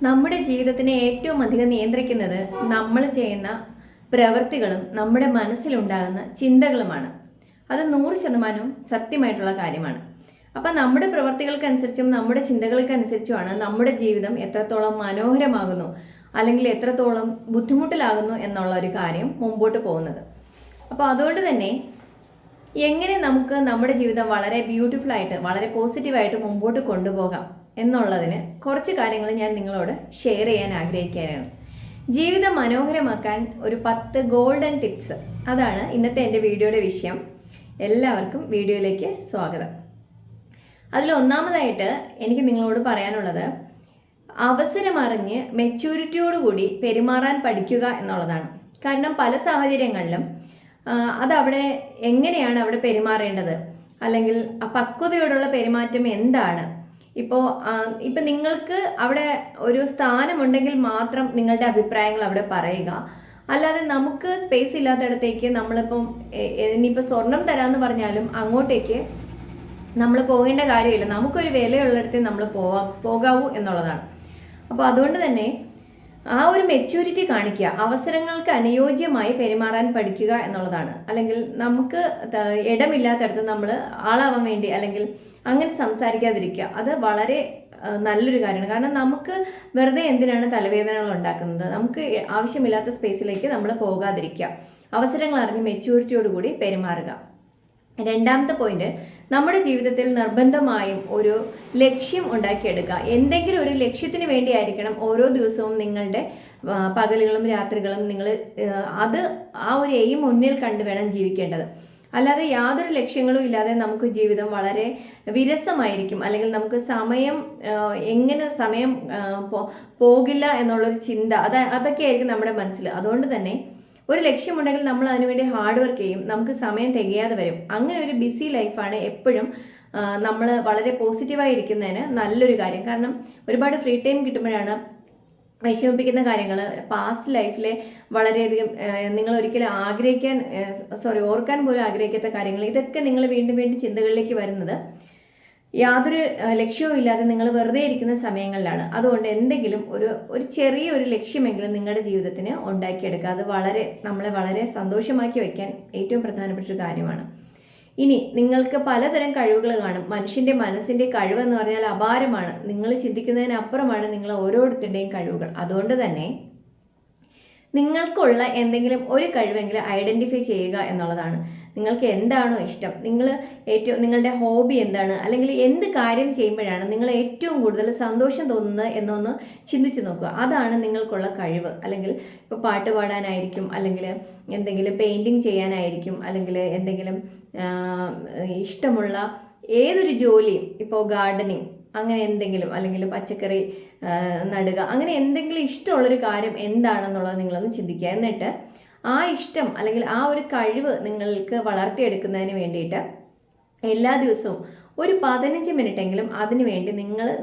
നമ്മുടെ ജീവിതത്തിനെ ഏറ്റവും അധികം നിയന്ത്രിക്കുന്നത് നമ്മൾ ചെയ്യുന്ന പ്രവൃത്തികളും നമ്മുടെ മനസ്സിലുണ്ടാകുന്ന ചിന്തകളുമാണ്. അത് 100% സത്യമായിട്ടുള്ള കാര്യമാണ്. അപ്പം നമ്മുടെ പ്രവൃത്തികൾക്കനുസരിച്ചും നമ്മുടെ ചിന്തകൾക്കനുസരിച്ചുമാണ് നമ്മുടെ ജീവിതം എത്രത്തോളം മനോഹരമാകുന്നു അല്ലെങ്കിൽ എത്രത്തോളം ബുദ്ധിമുട്ടിലാകുന്നു എന്നുള്ള ഒരു കാര്യം മുമ്പോട്ട് പോകുന്നത്. അപ്പോൾ അതുകൊണ്ട് തന്നെ എങ്ങനെ നമുക്ക് നമ്മുടെ ജീവിതം വളരെ ബ്യൂട്ടിഫുൾ ആയിട്ട് വളരെ പോസിറ്റീവായിട്ട് മുമ്പോട്ട് കൊണ്ടുപോകാം എന്നുള്ളതിന് കുറച്ച് കാര്യങ്ങൾ ഞാൻ നിങ്ങളോട് ഷെയർ ചെയ്യാൻ ആഗ്രഹിക്കുകയാണ്. ജീവിതം മനോഹരമാക്കാൻ ഒരു 10 ഗോൾഡൻ ടിപ്സ്, അതാണ് ഇന്നത്തെ എൻ്റെ വീഡിയോയുടെ വിഷയം. എല്ലാവർക്കും വീഡിയോയിലേക്ക് സ്വാഗതം. അതിൽ ഒന്നാമതായിട്ട് എനിക്ക് നിങ്ങളോട് പറയാനുള്ളത്, അവസരമറിഞ്ഞ് മെച്യൂരിറ്റിയോടുകൂടി പെരുമാറാൻ പഠിക്കുക എന്നുള്ളതാണ്. കാരണം പല സാഹചര്യങ്ങളിലും അതവിടെ എങ്ങനെയാണ് അവിടെ പെരുമാറേണ്ടത്, അല്ലെങ്കിൽ ആ പക്വതയോടുള്ള പെരുമാറ്റം എന്താണ്. ഇപ്പോൾ നിങ്ങൾക്ക് അവിടെ ഒരു സ്ഥാനമുണ്ടെങ്കിൽ മാത്രം നിങ്ങളുടെ അഭിപ്രായങ്ങൾ അവിടെ പറയുക. അല്ലാതെ നമുക്ക് സ്പേസ് ഇല്ലാത്തടത്തേക്ക് നമ്മളിപ്പം ഇനിയിപ്പോൾ സ്വർണം തരാമെന്ന് പറഞ്ഞാലും അങ്ങോട്ടേക്ക് നമ്മൾ പോകേണ്ട കാര്യമില്ല. നമുക്കൊരു വിലയുള്ളിടത്ത് നമ്മൾ പോകാവൂ എന്നുള്ളതാണ്. അപ്പോൾ അതുകൊണ്ട് തന്നെ ആ ഒരു മെച്യൂരിറ്റി കാണിക്കുക, അവസരങ്ങൾക്ക് അനുയോജ്യമായി പെരുമാറാൻ പഠിക്കുക എന്നുള്ളതാണ്. അല്ലെങ്കിൽ നമുക്ക് ഇടമില്ലാത്തടത്ത് നമ്മൾ ആളാവാൻ വേണ്ടി അല്ലെങ്കിൽ അങ്ങനെ സംസാരിക്കാതിരിക്കുക, അത് വളരെ നല്ലൊരു കാര്യമാണ്. കാരണം നമുക്ക് വെറുതെ എന്തിനാണ് തലവേദനകൾ ഉണ്ടാക്കുന്നത്? നമുക്ക് ആവശ്യമില്ലാത്ത സ്പേസിലേക്ക് നമ്മൾ പോകാതിരിക്കുക, അവസരങ്ങൾ അറിഞ്ഞ് മെച്യൂരിറ്റിയോടുകൂടി പെരുമാറുക. രണ്ടാമത്തെ പോയിന്റ്, നമ്മുടെ ജീവിതത്തിൽ നിർബന്ധമായും ഒരു ലക്ഷ്യം ഉണ്ടാക്കിയെടുക്കുക. എന്തെങ്കിലും ഒരു ലക്ഷ്യത്തിന് വേണ്ടിയായിരിക്കണം ഓരോ ദിവസവും നിങ്ങളുടെ പകലുകളും രാത്രികളും നിങ്ങൾ ആ ഒരു എയിം മുന്നിൽ കണ്ടു വേണം ജീവിക്കേണ്ടത്. അല്ലാതെ യാതൊരു ലക്ഷ്യങ്ങളും ഇല്ലാതെ നമുക്ക് ജീവിതം വളരെ വിരസമായിരിക്കും. അല്ലെങ്കിൽ നമുക്ക് എങ്ങനെ സമയം പോകില്ല എന്നുള്ളൊരു ചിന്ത അതൊക്കെ ആയിരിക്കും നമ്മുടെ മനസ്സിൽ. അതുകൊണ്ട് തന്നെ ഒരു ലക്ഷ്യമുണ്ടെങ്കിൽ നമ്മൾ അതിനുവേണ്ടി ഹാർഡ് വർക്ക് ചെയ്യും, നമുക്ക് സമയം തികയാതെ വരും. അങ്ങനെ ഒരു ബിസി ലൈഫാണ് എപ്പോഴും നമ്മൾ വളരെ പോസിറ്റീവായി ഇരിക്കുന്നതിന് നല്ലൊരു കാര്യം. കാരണം ഒരുപാട് ഫ്രീ ടൈം കിട്ടുമ്പോഴാണ് വിഷമിപ്പിക്കുന്ന കാര്യങ്ങൾ, പാസ്റ്റ് ലൈഫിലെ വളരെയധികം നിങ്ങൾ ഒരിക്കലും ഓർക്കാൻ പോലും ആഗ്രഹിക്കാത്ത കാര്യങ്ങൾ, ഇതൊക്കെ നിങ്ങൾ വീണ്ടും വീണ്ടും ചിന്തകളിലേക്ക് വരുന്നത് യാതൊരു ലക്ഷ്യവും ഇല്ലാതെ നിങ്ങൾ വെറുതെ ഇരിക്കുന്ന സമയങ്ങളിലാണ്. അതുകൊണ്ട് എന്തെങ്കിലും ഒരു ചെറിയൊരു ലക്ഷ്യമെങ്കിലും നിങ്ങളുടെ ജീവിതത്തിന് ഉണ്ടാക്കിയെടുക്കുക. അത് നമ്മളെ വളരെ സന്തോഷമാക്കി വയ്ക്കാൻ ഏറ്റവും പ്രധാനപ്പെട്ട ഒരു കാര്യമാണ്. ഇനി നിങ്ങൾക്ക് പലതരം കഴിവുകൾ കാണും. മനുഷ്യൻ്റെ മനസ്സിൻ്റെ കഴിവെന്ന് പറഞ്ഞാൽ അപാരമാണ്. നിങ്ങൾ ചിന്തിക്കുന്നതിനപ്പുറമാണ് നിങ്ങൾ ഓരോരുത്തരുടെയും കഴിവുകൾ. അതുകൊണ്ട് തന്നെ നിങ്ങൾക്കുള്ള എന്തെങ്കിലും ഒരു കഴിവെങ്കിലും ഐഡൻറ്റിഫൈ ചെയ്യുക എന്നുള്ളതാണ്. നിങ്ങൾക്ക് എന്താണോ ഇഷ്ടം, നിങ്ങളുടെ ഹോബി എന്താണ്, അല്ലെങ്കിൽ എന്ത് കാര്യം ചെയ്യുമ്പോഴാണ് നിങ്ങൾ ഏറ്റവും കൂടുതൽ സന്തോഷം തോന്നുന്നത് എന്നൊന്ന് ചിന്തിച്ചു നോക്കുക. അതാണ് നിങ്ങൾക്കുള്ള കഴിവ്. അല്ലെങ്കിൽ ഇപ്പോൾ പാട്ട് പാടാനായിരിക്കും, അല്ലെങ്കിൽ എന്തെങ്കിലും പെയിൻറ്റിങ് ചെയ്യാനായിരിക്കും, അല്ലെങ്കിൽ എന്തെങ്കിലും ഇഷ്ടമുള്ള ഏതൊരു ജോലിയും, ഇപ്പോൾ ഗാർഡനിങ് അങ്ങനെ എന്തെങ്കിലും, അല്ലെങ്കിൽ പച്ചക്കറി നടുക, അങ്ങനെ എന്തെങ്കിലും ഇഷ്ടമുള്ളൊരു കാര്യം എന്താണെന്നുള്ളത് നിങ്ങളൊന്ന് ചിന്തിക്കുക. എന്നിട്ട് ആ ഇഷ്ടം അല്ലെങ്കിൽ ആ ഒരു കഴിവ് നിങ്ങൾക്ക് വളർത്തിയെടുക്കുന്നതിന് വേണ്ടിയിട്ട് എല്ലാ ദിവസവും ഒരു 15 മിനിറ്റെങ്കിലും അതിനു വേണ്ടി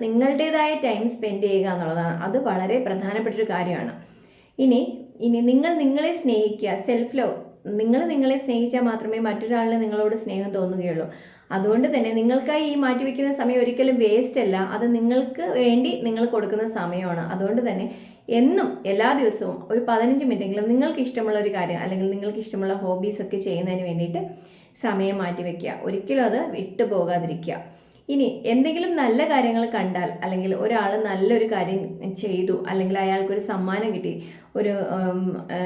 നിങ്ങളുടേതായ ടൈം സ്പെൻഡ് ചെയ്യുക എന്നുള്ളതാണ്. അത് വളരെ പ്രധാനപ്പെട്ടൊരു കാര്യമാണ്. ഇനി നിങ്ങൾ നിങ്ങളെ സ്നേഹിക്കുക, സെൽഫ് ലവ്. നിങ്ങളെ സ്നേഹിച്ചാൽ മാത്രമേ മറ്റൊരാളിന് നിങ്ങളോട് സ്നേഹം തോന്നുകയുള്ളൂ. അതുകൊണ്ട് തന്നെ നിങ്ങൾക്കായി ഈ മാറ്റിവെക്കുന്ന സമയം ഒരിക്കലും വേസ്റ്റ് അല്ല, അത് നിങ്ങൾക്ക് വേണ്ടി നിങ്ങൾ കൊടുക്കുന്ന സമയമാണ്. അതുകൊണ്ട് തന്നെ എന്നും എല്ലാ ദിവസവും ഒരു 15 മിനിറ്റെങ്കിലും നിങ്ങൾക്ക് ഇഷ്ടമുള്ള ഒരു കാര്യം അല്ലെങ്കിൽ നിങ്ങൾക്ക് ഇഷ്ടമുള്ള ഹോബീസൊക്കെ ചെയ്യുന്നതിന് വേണ്ടിയിട്ട് സമയം മാറ്റിവെക്കുക. ഒരിക്കലും അത് വിട്ടു പോകാതിരിക്കുക. ഇനി എന്തെങ്കിലും നല്ല കാര്യങ്ങൾ കണ്ടാൽ, അല്ലെങ്കിൽ ഒരാൾ നല്ലൊരു കാര്യം ചെയ്തു, അല്ലെങ്കിൽ അയാൾക്കൊരു സമ്മാനം കിട്ടി,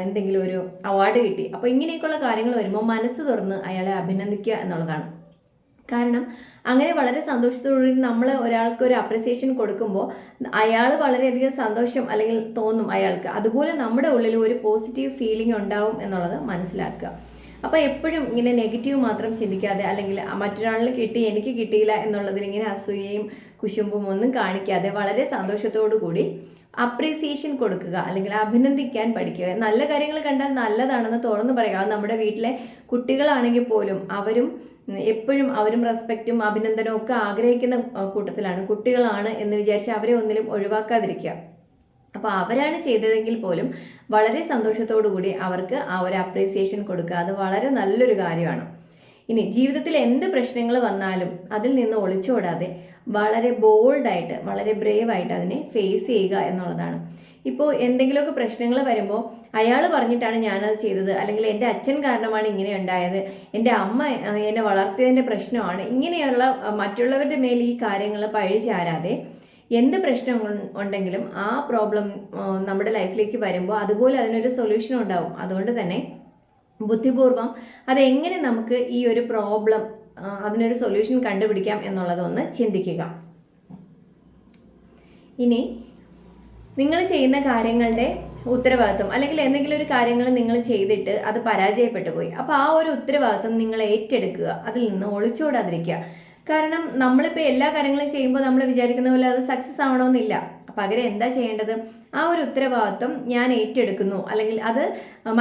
എന്തെങ്കിലും ഒരു അവാർഡ് കിട്ടി, അപ്പോൾ ഇങ്ങനെയൊക്കെയുള്ള കാര്യങ്ങൾ വരുമ്പോൾ മനസ്സ് തുറന്ന് അയാളെ അഭിനന്ദിക്കുക എന്നുള്ളതാണ്. കാരണം അങ്ങനെ വളരെ സന്തോഷത്തോടുകൂടി നമ്മൾ ഒരാൾക്ക് ഒരു അപ്രിസിയേഷൻ കൊടുക്കുമ്പോൾ അയാൾ വളരെയധികം സന്തോഷം അല്ലെങ്കിൽ തോന്നും അയാൾക്ക്. അതുപോലെ നമ്മുടെ ഉള്ളിൽ ഒരു പോസിറ്റീവ് ഫീലിംഗ് ഉണ്ടാവും എന്നുള്ളത് മനസ്സിലാക്കുക. അപ്പോൾ എപ്പോഴും ഇങ്ങനെ നെഗറ്റീവ് മാത്രം ചിന്തിക്കാതെ, അല്ലെങ്കിൽ മറ്റൊരാളിന് കിട്ടി എനിക്ക് കിട്ടിയില്ല എന്നുള്ളതിൽ ഇങ്ങനെ അസൂയയും കുശുമ്പും ഒന്നും കാണിക്കാതെ വളരെ സന്തോഷത്തോടു കൂടി അപ്രീസിയേഷൻ കൊടുക്കുക, അല്ലെങ്കിൽ അഭിനന്ദിക്കാൻ പഠിക്കുക. നല്ല കാര്യങ്ങൾ കണ്ടാൽ നല്ലതാണെന്ന് തുറന്നു പറയുക. നമ്മുടെ വീട്ടിലെ കുട്ടികളാണെങ്കിൽ പോലും എപ്പോഴും റെസ്പെക്റ്റും അഭിനന്ദനവും ഒക്കെ ആഗ്രഹിക്കുന്ന കൂട്ടത്തിലാണ്. കുട്ടികളാണ് എന്ന് വിചാരിച്ച് അവരെ ഒന്നിലും ഒഴിവാക്കാതിരിക്കുക. അപ്പോൾ അവരാണ് ചെയ്തതെങ്കിൽ പോലും വളരെ സന്തോഷത്തോടു കൂടി അവർക്ക് ആ ഒരു അപ്രീസിയേഷൻ കൊടുക്കുക. അത് വളരെ നല്ലൊരു കാര്യമാണ്. ഇനി ജീവിതത്തിൽ എന്ത് പ്രശ്നങ്ങൾ വന്നാലും അതിൽ നിന്ന് ഒളിച്ചോടാതെ വളരെ ബോൾഡായിട്ട് വളരെ ബ്രേവായിട്ട് അതിനെ ഫേസ് ചെയ്യുക എന്നുള്ളതാണ്. ഇപ്പോൾ എന്തെങ്കിലുമൊക്കെ പ്രശ്നങ്ങൾ വരുമ്പോൾ അയാൾ പറഞ്ഞിട്ടാണ് ഞാനത് ചെയ്തത്, അല്ലെങ്കിൽ എൻ്റെ അച്ഛൻ കാരണമാണ് ഇങ്ങനെ ഉണ്ടായത്, എൻ്റെ അമ്മ എന്നെ വളർത്തിയതിൻ്റെ പ്രശ്നമാണ്, ഇങ്ങനെയുള്ള മറ്റുള്ളവരുടെ മേൽ ഈ കാര്യങ്ങൾ പഴി ചാരാതെ എന്ത് പ്രശ്നം ഉണ്ടെങ്കിലും ആ പ്രോബ്ലം നമ്മുടെ ലൈഫിലേക്ക് വരുമ്പോൾ അതുപോലെ അതിനൊരു സൊല്യൂഷൻ ഉണ്ടാവും. അതുകൊണ്ട് തന്നെ ബുദ്ധിപൂർവം അതെങ്ങനെ നമുക്ക് ഈ ഒരു പ്രോബ്ലം അതിനൊരു സൊല്യൂഷൻ കണ്ടുപിടിക്കാം എന്നുള്ളതൊന്ന് ചിന്തിക്കുക. ഇനി നിങ്ങൾ ചെയ്യുന്ന കാര്യങ്ങളുടെ ഉത്തരവാദിത്വം, അല്ലെങ്കിൽ എന്തെങ്കിലും ഒരു കാര്യങ്ങൾ നിങ്ങൾ ചെയ്തിട്ട് അത് പരാജയപ്പെട്ടു പോയി, അപ്പോൾ ആ ഒരു ഉത്തരവാദിത്വം നിങ്ങൾ ഏറ്റെടുക്കുക, അതിൽ നിന്ന് ഒളിച്ചോടാതിരിക്കുക. കാരണം നമ്മളിപ്പോൾ എല്ലാ കാര്യങ്ങളും ചെയ്യുമ്പോൾ നമ്മൾ വിചാരിക്കുന്ന പോലെ അത് സക്സസ് ആവണമെന്നില്ല. പകരം എന്താ ചെയ്യേണ്ടത്, ആ ഒരു ഉത്തരവാദിത്വം ഞാൻ ഏറ്റെടുക്കുന്നു, അല്ലെങ്കിൽ അത്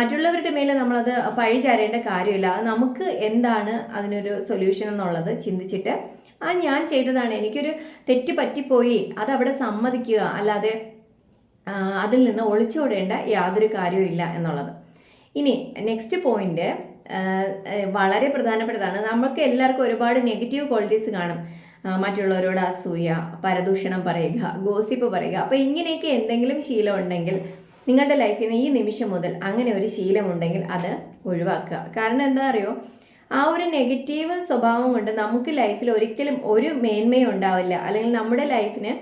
മറ്റുള്ളവരുടെ മേലെ നമ്മളത് പഴിചാരേണ്ട കാര്യമില്ല. അത് നമുക്ക് എന്താണ് അതിനൊരു സൊല്യൂഷൻ എന്നുള്ളത് ചിന്തിച്ചിട്ട് ഞാൻ ചെയ്തതാണ്, എനിക്കൊരു തെറ്റ് പറ്റിപ്പോയി, അതവിടെ സമ്മതിക്കുക, അല്ലാതെ അതിൽ നിന്ന് ഒളിച്ചോടേണ്ട യാതൊരു കാര്യവുമില്ല എന്നുള്ളത്. ഇനി നെക്സ്റ്റ് പോയിന്റ് വളരെ പ്രധാനപ്പെട്ടതാണ്. നമുക്ക് എല്ലാവർക്കും ഒരുപാട് നെഗറ്റീവ് ക്വാളിറ്റീസ് കാണും. മറ്റുള്ളവരോട് അസൂയ, പരദൂഷണം പറയുക, ഗോസിപ്പ് പറയുക. അപ്പോൾ ഇങ്ങനെയൊക്കെ എന്തെങ്കിലും ശീലം ഉണ്ടെങ്കിൽ നിങ്ങളുടെ ലൈഫിൽ നിന്ന് ഈ നിമിഷം മുതൽ അങ്ങനെ ഒരു ശീലമുണ്ടെങ്കിൽ അത് ഒഴിവാക്കുക. കാരണം എന്താ അറിയോ, ആ ഒരു നെഗറ്റീവ് സ്വഭാവം കൊണ്ട് നമുക്ക് ലൈഫിൽ ഒരിക്കലും ഒരു മേന്മയും ഉണ്ടാവില്ല, അല്ലെങ്കിൽ നമ്മുടെ ലൈഫിന്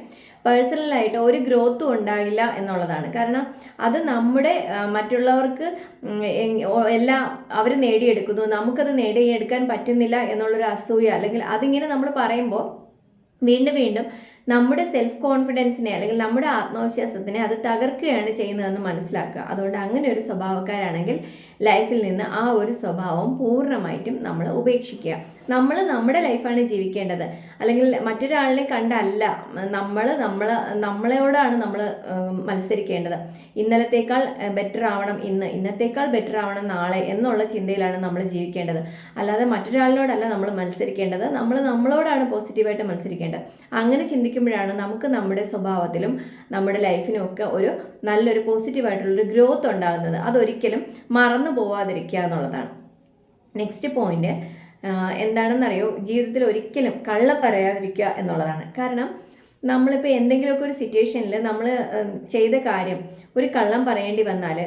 പേഴ്സണലായിട്ട് ഒരു ഗ്രോത്തും ഉണ്ടാകില്ല എന്നുള്ളതാണ്. കാരണം അത് നമ്മുടെ മറ്റുള്ളവർക്ക് എല്ലാം അവർ നേടിയെടുക്കുന്നു, നമുക്കത് നേടിയെടുക്കാൻ പറ്റുന്നില്ല എന്നുള്ളൊരു അസൂയ, അല്ലെങ്കിൽ അതിങ്ങനെ നമ്മൾ പറയുമ്പോൾ വീണ്ടും വീണ്ടും നമ്മുടെ സെൽഫ് കോൺഫിഡൻസിനെ അല്ലെങ്കിൽ നമ്മുടെ ആത്മവിശ്വാസത്തിനെ അത് തകർക്കുകയാണ് ചെയ്യുന്നതെന്ന് മനസ്സിലാക്കുക. അതുകൊണ്ട് അങ്ങനെ ഒരു സ്വഭാവക്കാരാണെങ്കിൽ ലൈഫിൽ നിന്ന് ആ ഒരു സ്വഭാവം പൂർണ്ണമായിട്ടും നമ്മൾ ഉപേക്ഷിക്കുക. നമ്മൾ നമ്മുടെ ലൈഫാണ് ജീവിക്കേണ്ടത്, അല്ലെങ്കിൽ മറ്റൊരാളിനെ കണ്ടല്ല. നമ്മളോടാണ് നമ്മൾ മത്സരിക്കേണ്ടത്. ഇന്നലത്തേക്കാൾ ബെറ്റർ ആവണം ഇന്ന്, ഇന്നത്തേക്കാൾ ബെറ്റർ ആവണം നാളെ എന്നുള്ള ചിന്തയിലാണ് നമ്മൾ ജീവിക്കേണ്ടത്. അല്ലാതെ മറ്റൊരാളിനോടല്ല നമ്മൾ മത്സരിക്കേണ്ടത്, നമ്മളോടാണ് പോസിറ്റീവായിട്ട് മത്സരിക്കേണ്ടത്. അങ്ങനെ ചിന്തിക്കുമ്പോഴാണ് നമുക്ക് നമ്മുടെ സ്വഭാവത്തിലും നമ്മുടെ ലൈഫിനും ഒക്കെ ഒരു നല്ലൊരു പോസിറ്റീവായിട്ടുള്ളൊരു ഗ്രോത്ത് ഉണ്ടാകുന്നത്. അതൊരിക്കലും മറന്നു പോവാതിരിക്കുക എന്നുള്ളതാണ്. നെക്സ്റ്റ് പോയിന്റ് എന്താണെന്നറിയോ, ജീവിതത്തിൽ ഒരിക്കലും കള്ളം പറയാതിരിക്കുക എന്നുള്ളതാണ്. കാരണം നമ്മളിപ്പോൾ എന്തെങ്കിലുമൊക്കെ ഒരു സിറ്റുവേഷനിൽ നമ്മൾ ചെയ്ത കാര്യം ഒരു കള്ളം പറയേണ്ടി വന്നാൽ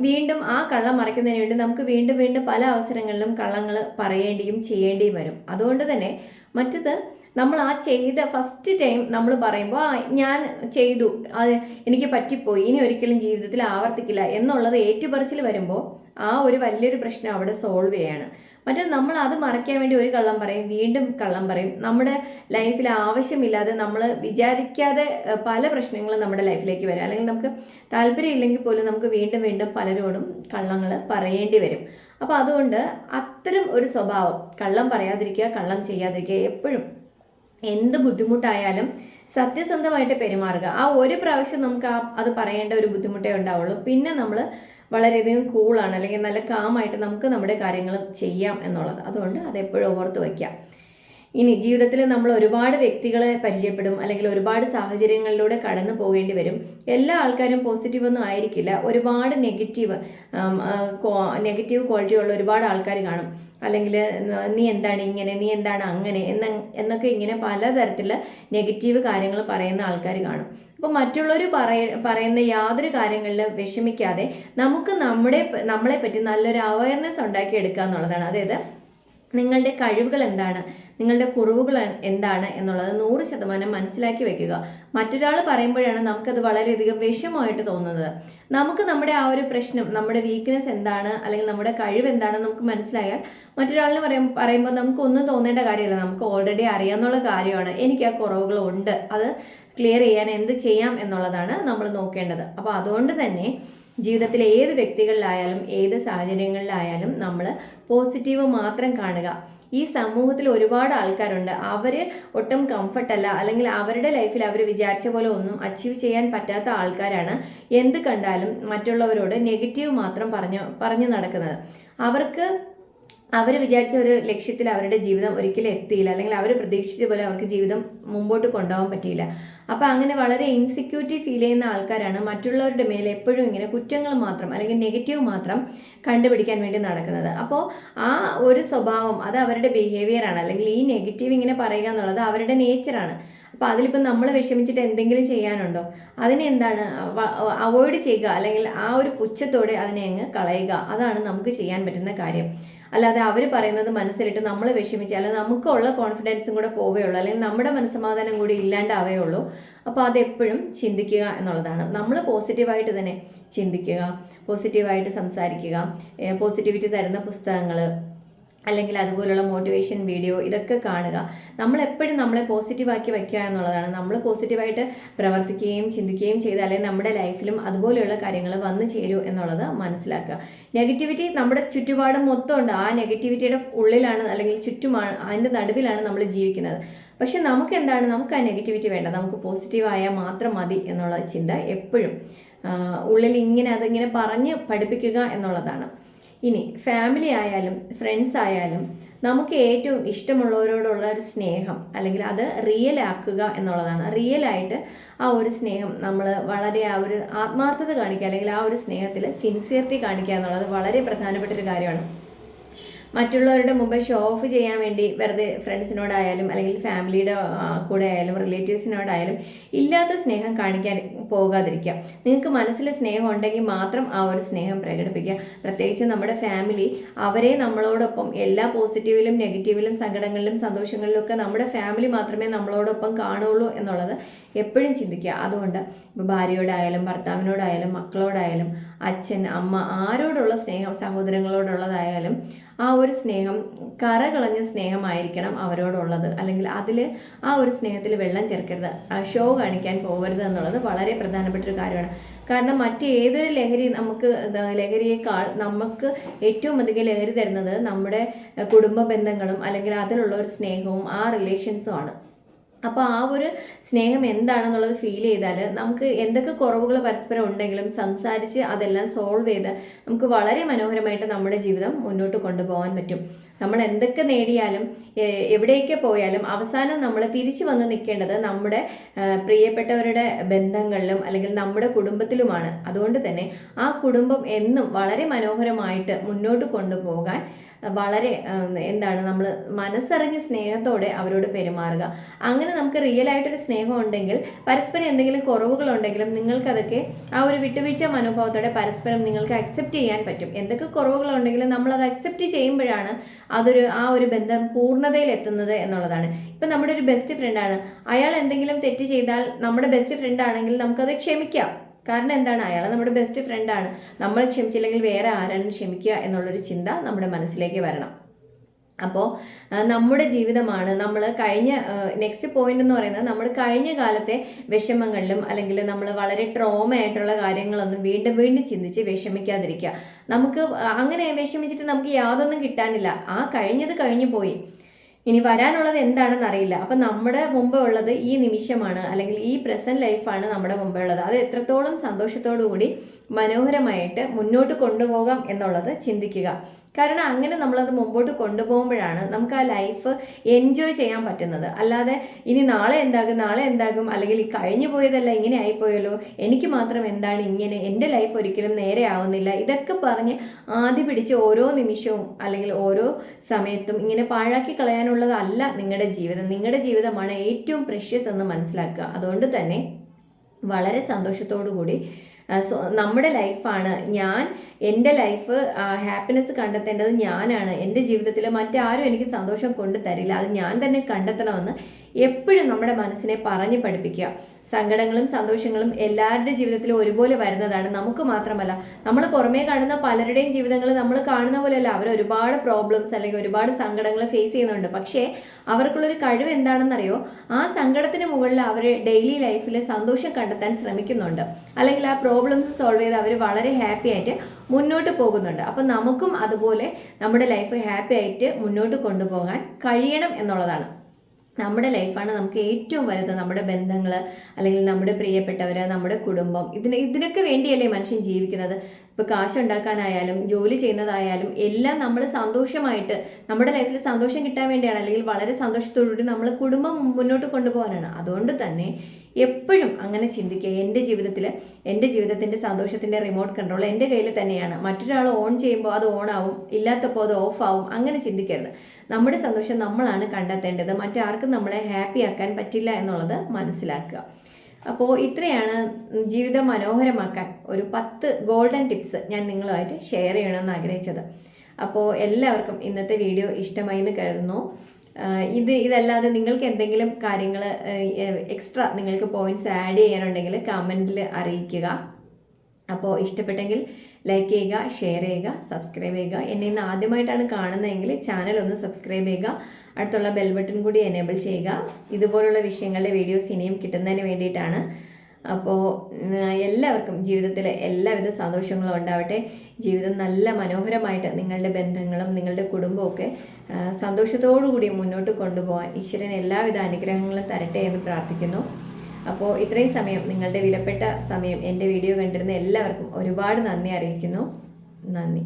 വീണ്ടും ആ കള്ളം മറയ്ക്കുന്നതിന് വേണ്ടി നമുക്ക് വീണ്ടും വീണ്ടും പല അവസരങ്ങളിലും കള്ളങ്ങൾ പറയേണ്ടിയും ചെയ്യേണ്ടിയും വരും. അതുകൊണ്ട് തന്നെ മറ്റത് നമ്മൾ ആ ചെയ്ത ഫസ്റ്റ് ടൈം നമ്മൾ പറയുമ്പോൾ ഞാൻ ചെയ്തു, അത് എനിക്ക് പറ്റിപ്പോയി, ഇനി ഒരിക്കലും ജീവിതത്തിൽ ആവർത്തിക്കില്ല എന്നുള്ളത് ഏറ്റുപറച്ചിൽ വരുമ്പോൾ ആ ഒരു വലിയൊരു പ്രശ്നം അവിടെ സോൾവ് ചെയ്യാണ്. മറ്റേ നമ്മൾ അത് മറയ്ക്കാൻ വേണ്ടി ഒരു കള്ളം പറയും, വീണ്ടും കള്ളം പറയും. നമ്മുടെ ലൈഫിൽ ആവശ്യമില്ലാതെ നമ്മൾ വിചാരിക്കാതെ പല പ്രശ്നങ്ങളും നമ്മുടെ ലൈഫിലേക്ക് വരും. അല്ലെങ്കിൽ നമുക്ക് താല്പര്യമില്ലെങ്കിൽ പോലും നമുക്ക് വീണ്ടും വീണ്ടും പലരോടും കള്ളങ്ങൾ പറയേണ്ടി വരും. അപ്പോൾ അതുകൊണ്ട് അത്തരം ഒരു സ്വഭാവം, കള്ളം പറയാതിരിക്കുക, കള്ളം ചെയ്യാതിരിക്കുക, എപ്പോഴും എന്ത് ബുദ്ധിമുട്ടായാലും സത്യസന്ധമായിട്ട് പെരുമാറുക. ആ ഒരു പ്രാവശ്യം നമുക്ക് അത് പറയേണ്ട ഒരു ബുദ്ധിമുട്ടേ ഉണ്ടാവുള്ളൂ. പിന്നെ നമ്മൾ വളരെയധികം കൂളാണ്, അല്ലെങ്കിൽ നല്ല കാമായിട്ട് നമുക്ക് നമ്മുടെ കാര്യങ്ങൾ ചെയ്യാം എന്നുള്ളത്. അതുകൊണ്ട് അതെപ്പോഴും ഓർത്ത് വയ്ക്കാം. ഇനി ജീവിതത്തിൽ നമ്മൾ ഒരുപാട് വ്യക്തികളെ പരിചയപ്പെടും, അല്ലെങ്കിൽ ഒരുപാട് സാഹചര്യങ്ങളിലൂടെ കടന്നു പോകേണ്ടി വരും. എല്ലാ ആൾക്കാരും പോസിറ്റീവ് ഒന്നും ആയിരിക്കില്ല. ഒരുപാട് നെഗറ്റീവ് ക്വാളിറ്റി ഉള്ള ഒരുപാട് ആൾക്കാർ കാണും. അല്ലെങ്കിൽ നീ എന്താണ് ഇങ്ങനെ, നീ എന്താണ് അങ്ങനെ എന്നൊക്കെ ഇങ്ങനെ പലതരത്തിൽ നെഗറ്റീവ് കാര്യങ്ങൾ പറയുന്ന ആൾക്കാർ കാണും. അപ്പോൾ മറ്റുള്ളവർ പറയുന്ന യാതൊരു കാര്യങ്ങളിലും വിഷമിക്കാതെ നമുക്ക് നമ്മളെപ്പറ്റി നല്ലൊരു അവയർനെസ് ഉണ്ടാക്കിയെടുക്കുക എന്നുള്ളതാണ്. അതായത് നിങ്ങളുടെ കഴിവുകൾ എന്താണ്, നിങ്ങളുടെ കുറവുകൾ എന്താണ് എന്നുള്ളത് 100% മനസ്സിലാക്കി വെക്കുക. മറ്റൊരാൾ പറയുമ്പോഴാണ് നമുക്കത് വളരെയധികം വിഷമമായിട്ട് തോന്നുന്നത്. നമുക്ക് നമ്മുടെ ആ ഒരു പ്രശ്നം, നമ്മുടെ വീക്ക്നെസ് എന്താണ്, അല്ലെങ്കിൽ നമ്മുടെ കഴിവ് എന്താണെന്ന് നമുക്ക് മനസ്സിലായാൽ മറ്റൊരാളിന് പറയുമ്പോൾ നമുക്കൊന്നും തോന്നേണ്ട കാര്യമില്ല. നമുക്ക് ഓൾറെഡി അറിയാവുന്ന കാര്യമാണ്, എനിക്ക് ആ കുറവുകളുണ്ട്, അത് ക്ലിയർ ചെയ്യാൻ എന്ത് ചെയ്യാം എന്നുള്ളതാണ് നമ്മൾ നോക്കേണ്ടത്. അപ്പോൾ അതുകൊണ്ട് തന്നെ ജീവിതത്തിൽ ഏത് വ്യക്തികളിലായാലും ഏത് സാഹചര്യങ്ങളിലായാലും നമ്മൾ പോസിറ്റീവ് മാത്രം കാണുക. ഈ സമൂഹത്തിൽ ഒരുപാട് ആൾക്കാരുണ്ട്, അവർ ഒട്ടും കംഫർട്ടല്ല, അല്ലെങ്കിൽ അവരുടെ ലൈഫിൽ അവർ വിചാരിച്ച പോലെ ഒന്നും അച്ചീവ് ചെയ്യാൻ പറ്റാത്ത ആൾക്കാരാണ് എന്ത് കണ്ടാലും മറ്റുള്ളവരോട് നെഗറ്റീവ് മാത്രം പറഞ്ഞു നടക്കുന്നത്. അവർക്ക് അവർ വിചാരിച്ച ഒരു ലക്ഷ്യത്തിൽ അവരുടെ ജീവിതം ഒരിക്കലും എത്തിയില്ല, അല്ലെങ്കിൽ അവർ പ്രതീക്ഷിച്ച പോലെ അവർക്ക് ജീവിതം മുമ്പോട്ട് കൊണ്ടുപോകാൻ പറ്റിയില്ല. അപ്പോൾ അങ്ങനെ വളരെ ഇൻസെക്യൂരിറ്റി ഫീൽ ചെയ്യുന്ന ആൾക്കാരാണ് മറ്റുള്ളവരുടെ മേലെ എപ്പോഴും ഇങ്ങനെ കുറ്റങ്ങൾ മാത്രം അല്ലെങ്കിൽ നെഗറ്റീവ് മാത്രം കണ്ടുപിടിക്കാൻ വേണ്ടി നടക്കുന്നത്. അപ്പോൾ ആ ഒരു സ്വഭാവം അത് അവരുടെ ബിഹേവിയറാണ്, അല്ലെങ്കിൽ ഈ നെഗറ്റീവ് ഇങ്ങനെ പറയുക എന്നുള്ളത് അവരുടെ നേച്ചറാണ്. അപ്പോൾ അതിലിപ്പോൾ നമ്മൾ വിഷമിച്ചിട്ട് എന്തെങ്കിലും ചെയ്യാനുണ്ടോ? അതിനെ എന്താണ് അവോയ്ഡ് ചെയ്യുക, അല്ലെങ്കിൽ ആ ഒരു പുച്ഛത്തോടെ അതിനെ അങ്ങ് കളയുക. അതാണ് നമുക്ക് ചെയ്യാൻ പറ്റുന്ന കാര്യം. അല്ലാതെ അവർ പറയുന്നത് മനസ്സിലിട്ട് നമ്മൾ വിഷമിച്ചാൽ നമുക്കുള്ള കോൺഫിഡൻസും കൂടെ പോവുകയുള്ളൂ, അല്ലെങ്കിൽ നമ്മുടെ മനസ്സമാധാനം കൂടി ഇല്ലാണ്ടാവുകയുള്ളൂ. അപ്പോൾ അതെപ്പോഴും ചിന്തിക്കുക എന്നുള്ളതാണ്. നമ്മൾ പോസിറ്റീവായിട്ട് തന്നെ ചിന്തിക്കുക, പോസിറ്റീവായിട്ട് സംസാരിക്കുക, പോസിറ്റിവിറ്റി തരുന്ന പുസ്തകങ്ങൾ അല്ലെങ്കിൽ അതുപോലുള്ള മോട്ടിവേഷൻ വീഡിയോ ഇതൊക്കെ കാണുക. നമ്മളെപ്പോഴും നമ്മളെ പോസിറ്റീവാക്കി വയ്ക്കുക എന്നുള്ളതാണ്. നമ്മൾ പോസിറ്റീവായിട്ട് പ്രവർത്തിക്കുകയും ചിന്തിക്കുകയും ചെയ്താൽ അല്ലെങ്കിൽ നമ്മുടെ ലൈഫിലും അതുപോലെയുള്ള കാര്യങ്ങൾ വന്നു ചേരൂ എന്നുള്ളത് മനസ്സിലാക്കുക. നെഗറ്റിവിറ്റി നമ്മുടെ ചുറ്റുപാടും മൊത്തം ഉണ്ട്. ആ നെഗറ്റിവിറ്റിയുടെ ഉള്ളിലാണ് അല്ലെങ്കിൽ ചുറ്റുമാണ്, അതിൻ്റെ നടുവിലാണ് നമ്മൾ ജീവിക്കുന്നത്. പക്ഷെ നമുക്ക് എന്താണ്, നമുക്ക് ആ നെഗറ്റിവിറ്റി വേണ്ട, നമുക്ക് പോസിറ്റീവായാൽ മാത്രം മതി എന്നുള്ള ചിന്ത എപ്പോഴും ഉള്ളിൽ ഇങ്ങനെ അതിങ്ങനെ പറഞ്ഞ് പഠിപ്പിക്കുക എന്നുള്ളതാണ്. ഇനി ഫാമിലി ആയാലും ഫ്രണ്ട്സ് ആയാലും നമുക്ക് ഏറ്റവും ഇഷ്ടമുള്ളവരോടുള്ള ഒരു സ്നേഹം അല്ലെങ്കിൽ അത് റിയൽ ആക്കുക എന്നുള്ളതാണ്. റിയലായിട്ട് ആ ഒരു സ്നേഹം നമ്മൾ വളരെ ആ ഒരു ആത്മാർത്ഥത കാണിക്കുക, അല്ലെങ്കിൽ ആ ഒരു സ്നേഹത്തിൽ സിൻസിയറിറ്റി കാണിക്കുക എന്നുള്ളത് വളരെ പ്രധാനപ്പെട്ട ഒരു കാര്യമാണ്. മറ്റുള്ളവരുടെ മുമ്പ് ഷോ ഓഫ് ചെയ്യാൻ വേണ്ടി വെറുതെ ഫ്രണ്ട്സിനോടായാലും അല്ലെങ്കിൽ ഫാമിലിയുടെ കൂടെ ആയാലും റിലേറ്റീവ്സിനോടായാലും ഇല്ലാത്ത സ്നേഹം കാണിക്കാൻ പോകാതിരിക്കുക. നിങ്ങൾക്ക് മനസ്സിൽ സ്നേഹം ഉണ്ടെങ്കിൽ മാത്രം ആ ഒരു സ്നേഹം പ്രകടിപ്പിക്കുക. പ്രത്യേകിച്ച് നമ്മുടെ ഫാമിലി, അവരെ നമ്മളോടൊപ്പം എല്ലാ പോസിറ്റീവിലും നെഗറ്റീവിലും സങ്കടങ്ങളിലും സന്തോഷങ്ങളിലും ഒക്കെ നമ്മുടെ ഫാമിലി മാത്രമേ നമ്മളോടൊപ്പം കാണുള്ളൂ എന്നുള്ളത് എപ്പോഴും ചിന്തിക്കുക. അതുകൊണ്ട് ഇപ്പോൾ ഭാര്യയോടായാലും ഭർത്താവിനോടായാലും മക്കളോടായാലും അച്ഛൻ അമ്മ ആരോടുള്ള സ്നേഹം, സഹോദരങ്ങളോടുള്ളതായാലും ആ ഒരു സ്നേഹം കറകളഞ്ഞ സ്നേഹമായിരിക്കണം അവരോടുള്ളത്. അല്ലെങ്കിൽ അതിൽ ആ ഒരു സ്നേഹത്തിൽ വെള്ളം ചേർക്കരുത്, ഷോ കാണിക്കാൻ പോകരുത് എന്നുള്ളത് വളരെ പ്രധാനപ്പെട്ട ഒരു കാര്യമാണ്. കാരണം മറ്റേതൊരു ലഹരി ലഹരിയേക്കാൾ നമുക്ക് ഏറ്റവും അധികം ലഹരി തരുന്നത് നമ്മുടെ കുടുംബ ബന്ധങ്ങളും അല്ലെങ്കിൽ അതിലുള്ള ഒരു സ്നേഹവും ആ റിലേഷൻസും ആണ്. അപ്പോൾ ആ ഒരു സ്നേഹം എന്താണെന്നുള്ളത് ഫീൽ ചെയ്താൽ നമുക്ക് എന്തൊക്കെ കുറവുകൾ പരസ്പരം ഉണ്ടെങ്കിലും സംസാരിച്ച് അതെല്ലാം സോൾവ് ചെയ്ത് നമുക്ക് വളരെ മനോഹരമായിട്ട് നമ്മുടെ ജീവിതം മുന്നോട്ട് കൊണ്ടുപോകാൻ പറ്റും. നമ്മൾ എന്തൊക്കെ നേടിയാലും എവിടേക്ക് പോയാലും അവസാനം നമ്മൾ തിരിച്ചു വന്ന് നിൽക്കേണ്ടത് നമ്മുടെ പ്രിയപ്പെട്ടവരുടെ ബന്ധങ്ങളിലും അല്ലെങ്കിൽ നമ്മുടെ കുടുംബത്തിലുമാണ്. അതുകൊണ്ട് തന്നെ ആ കുടുംബം എന്നും വളരെ മനോഹരമായിട്ട് മുന്നോട്ട് കൊണ്ടുപോകാൻ വളരെ നമ്മൾ മനസ്സറിഞ്ഞ് സ്നേഹത്തോടെ അവരോട് പെരുമാറുക. അങ്ങനെ നമുക്ക് റിയൽ ആയിട്ടൊരു സ്നേഹം ഉണ്ടെങ്കിൽ പരസ്പരം എന്തെങ്കിലും കുറവുകളുണ്ടെങ്കിലും നിങ്ങൾക്കതൊക്കെ ആ ഒരു വിട്ടുവീഴ്ച മനോഭാവത്തോടെ പരസ്പരം നിങ്ങൾക്ക് അക്സെപ്റ്റ് ചെയ്യാൻ പറ്റും. എന്തൊക്കെ കുറവുകളുണ്ടെങ്കിലും നമ്മളത് അക്സെപ്റ്റ് ചെയ്യുമ്പോഴാണ് ആ ഒരു ബന്ധം പൂർണ്ണതയിൽ എത്തുന്നത് എന്നുള്ളതാണ്. ഇപ്പം നമ്മുടെ ഒരു ബെസ്റ്റ് ഫ്രണ്ടാണ്, അയാൾ എന്തെങ്കിലും തെറ്റ് ചെയ്താൽ നമ്മുടെ ബെസ്റ്റ് ഫ്രണ്ട് ആണെങ്കിൽ നമുക്കത് ക്ഷമിക്കാം. കാരണം എന്താണ്, അയാൾ നമ്മുടെ ബെസ്റ്റ് ഫ്രണ്ടാണ്, നമ്മൾ ക്ഷമിച്ചില്ലെങ്കിൽ വേറെ ആരാണ് ക്ഷമിക്കുക എന്നുള്ളൊരു ചിന്ത നമ്മുടെ മനസ്സിലേക്ക് വരണം. അപ്പോൾ നമ്മുടെ ജീവിതമാണ് നമ്മൾ നെക്സ്റ്റ് പോയിന്റ് എന്ന് പറയുന്നത് നമ്മൾ കഴിഞ്ഞ കാലത്തെ വിഷമങ്ങളിലും അല്ലെങ്കിൽ നമ്മൾ വളരെ ട്രോമ ആയിട്ടുള്ള കാര്യങ്ങളൊന്നും വീണ്ടും വീണ്ടും ചിന്തിച്ച് വിഷമിക്കാതിരിക്കുക. നമുക്ക് അങ്ങനെ വിഷമിച്ചിട്ട് നമുക്ക് യാതൊന്നും കിട്ടാനില്ല. ആ കഴിഞ്ഞത് കഴിഞ്ഞു പോയി, ഇനി വരാനുള്ളത് എന്താണെന്ന് അറിയില്ല. അപ്പം നമ്മുടെ മുമ്പ് ഉള്ളത് ഈ നിമിഷമാണ്, അല്ലെങ്കിൽ ഈ പ്രസന്റ് ലൈഫാണ് നമ്മുടെ മുമ്പേ ഉള്ളത്. അത് എത്രത്തോളം സന്തോഷത്തോടു കൂടി മനോഹരമായിട്ട് മുന്നോട്ട് കൊണ്ടുപോകാം എന്നുള്ളത് ചിന്തിക്കുക. കാരണം അങ്ങനെ നമ്മളത് മുമ്പോട്ട് കൊണ്ടുപോകുമ്പോഴാണ് നമുക്ക് ആ ലൈഫ് എൻജോയ് ചെയ്യാൻ പറ്റുന്നത്. അല്ലാതെ ഇനി നാളെ എന്താകും അല്ലെങ്കിൽ ഈ കഴിഞ്ഞു പോയതല്ല ഇങ്ങനെ ആയിപ്പോയല്ലോ, എനിക്ക് മാത്രം എന്താണ് ഇങ്ങനെ, എൻ്റെ ലൈഫ് ഒരിക്കലും നേരെ ആവുന്നില്ല, ഇതൊക്കെ പറഞ്ഞ് ആദ്യ പിടിച്ച് ഓരോ നിമിഷവും അല്ലെങ്കിൽ ഓരോ സമയത്തും ഇങ്ങനെ പാഴാക്കി കളയാനുള്ളതല്ല നിങ്ങളുടെ ജീവിതം. നിങ്ങളുടെ ജീവിതമാണ് ഏറ്റവും പ്രഷ്യസ് എന്ന് മനസ്സിലാക്കുക. അതുകൊണ്ട് തന്നെ വളരെ സന്തോഷത്തോടു കൂടി നമ്മുടെ ലൈഫാണ്, എൻ്റെ ലൈഫ് ഹാപ്പിനെസ് കണ്ടെത്തേണ്ടത് ഞാനാണ്, എൻ്റെ ജീവിതത്തിൽ മറ്റാരും എനിക്ക് സന്തോഷം കൊണ്ടു തരില്ല, അത് ഞാൻ തന്നെ കണ്ടെത്തണമെന്ന് എപ്പോഴും നമ്മുടെ മനസ്സിനെ പറഞ്ഞ് പഠിപ്പിക്കുക. സങ്കടങ്ങളും സന്തോഷങ്ങളും എല്ലാവരുടെ ജീവിതത്തിലും ഒരുപോലെ വരുന്നതാണ്. നമുക്ക് മാത്രമല്ല, നമ്മൾ പുറമേ കാണുന്ന പലരുടെയും ജീവിതങ്ങൾ നമ്മൾ കാണുന്ന പോലെയല്ല. അവർ ഒരുപാട് പ്രോബ്ലംസ് അല്ലെങ്കിൽ ഒരുപാട് സങ്കടങ്ങൾ ഫേസ് ചെയ്യുന്നുണ്ട്. പക്ഷേ അവർക്കുള്ളൊരു കഴിവ് എന്താണെന്നറിയോ, ആ സങ്കടത്തിന് മുകളിൽ അവർ ഡെയിലി ലൈഫിൽ സന്തോഷം കണ്ടെത്താൻ ശ്രമിക്കുന്നുണ്ട്, അല്ലെങ്കിൽ ആ പ്രോബ്ലംസ് സോൾവ് ചെയ്ത് അവർ വളരെ ഹാപ്പി ആയിട്ട് മുന്നോട്ട് പോകുന്നുണ്ട്. അപ്പം നമുക്കും അതുപോലെ നമ്മുടെ ലൈഫ് ഹാപ്പി ആയിട്ട് മുന്നോട്ട് കൊണ്ടുപോകാൻ കഴിയണം എന്നുള്ളതാണ്. നമ്മുടെ ലൈഫാണ് നമുക്ക് ഏറ്റവും വലുത്. നമ്മുടെ ബന്ധങ്ങൾ അല്ലെങ്കിൽ നമ്മുടെ പ്രിയപ്പെട്ടവർ, നമ്മുടെ കുടുംബം, ഇതിനൊക്കെ വേണ്ടിയല്ലേ മനുഷ്യൻ ജീവിക്കുന്നത്. ഇപ്പോൾ കാശുണ്ടാക്കാനായാലും ജോലി ചെയ്യുന്നതായാലും എല്ലാം നമ്മൾ സന്തോഷമായിട്ട് നമ്മുടെ ലൈഫിൽ സന്തോഷം കിട്ടാൻ വേണ്ടിയാണ്, അല്ലെങ്കിൽ വളരെ സന്തോഷത്തോടുകൂടി നമ്മൾ കുടുംബം മുന്നോട്ട് കൊണ്ടുപോകാനാണ്. അതുകൊണ്ട് തന്നെ എപ്പോഴും അങ്ങനെ ചിന്തിക്കുക. എൻ്റെ ജീവിതത്തിൻ്റെ സന്തോഷത്തിൻ്റെ റിമോട്ട് കൺട്രോൾ എൻ്റെ കയ്യിൽ തന്നെയാണ്. മറ്റൊരാൾ ഓൺ ചെയ്യുമ്പോൾ അത് ഓൺ ആവും, ഇല്ലാത്തപ്പോൾ അത് ഓഫ് ആവും. അങ്ങനെ ചിന്തിക്കരുത്. നമ്മുടെ സന്തോഷം നമ്മളാണ് കണ്ടെത്തേണ്ടത്. മറ്റാർക്കും നമ്മളെ ഹാപ്പി ആക്കാൻ പറ്റില്ല എന്നുള്ളത് മനസ്സിലാക്കുക. അപ്പോൾ ഇത്രയാണ് ജീവിതം മനോഹരമാക്കാൻ ഒരു 10 ഗോൾഡൻ ടിപ്സ് ഞാൻ നിങ്ങളുമായിട്ട് ഷെയർ ചെയ്യണമെന്ന് ആഗ്രഹിച്ചത്. അപ്പോൾ എല്ലാവർക്കും ഇന്നത്തെ വീഡിയോ ഇഷ്ടമായി എന്ന് കരുതുന്നു. ഇതല്ലാതെ നിങ്ങൾക്ക് എന്തെങ്കിലും കാര്യങ്ങൾ എക്സ്ട്രാ നിങ്ങൾക്ക് പോയിന്റ്സ് ആഡ് ചെയ്യാനുണ്ടെങ്കിൽ കമൻറ്റിൽ അറിയിക്കുക. അപ്പോൾ ഇഷ്ടപ്പെട്ടെങ്കിൽ ലൈക്ക് ചെയ്യുക, ഷെയർ ചെയ്യുക, സബ്സ്ക്രൈബ് ചെയ്യുക. എന്നെ ഇന്ന് ആദ്യമായിട്ടാണ് കാണുന്നതെങ്കിൽ ചാനൽ ഒന്ന് സബ്സ്ക്രൈബ് ചെയ്യുക, അടുത്തുള്ള ബെൽ ബട്ടൺ കൂടി എനേബിൾ ചെയ്യുക. ഇതുപോലുള്ള വിഷയങ്ങളുടെ വീഡിയോസ് ഇനിയും കിട്ടുന്നതിന് വേണ്ടിയിട്ടാണ്. അപ്പോൾ എല്ലാവർക്കും ജീവിതത്തിൽ എല്ലാവിധ സന്തോഷങ്ങളും ഉണ്ടാവട്ടെ. ജീവിതം നല്ല മനോഹരമായിട്ട് നിങ്ങളുടെ ബന്ധങ്ങളും നിങ്ങളുടെ കുടുംബവും ഒക്കെ സന്തോഷത്തോടു കൂടി മുന്നോട്ട് കൊണ്ടുപോകാൻ ഈശ്വരൻ എല്ലാവിധ അനുഗ്രഹങ്ങളും തരട്ടെ എന്ന് പ്രാർത്ഥിക്കുന്നു. അപ്പോൾ ഇത്രയും സമയം, നിങ്ങളുടെ വിലപ്പെട്ട സമയം എൻ്റെ വീഡിയോ കണ്ടിരുന്ന എല്ലാവർക്കും ഒരുപാട് നന്ദി അറിയിക്കുന്നു. നന്ദി.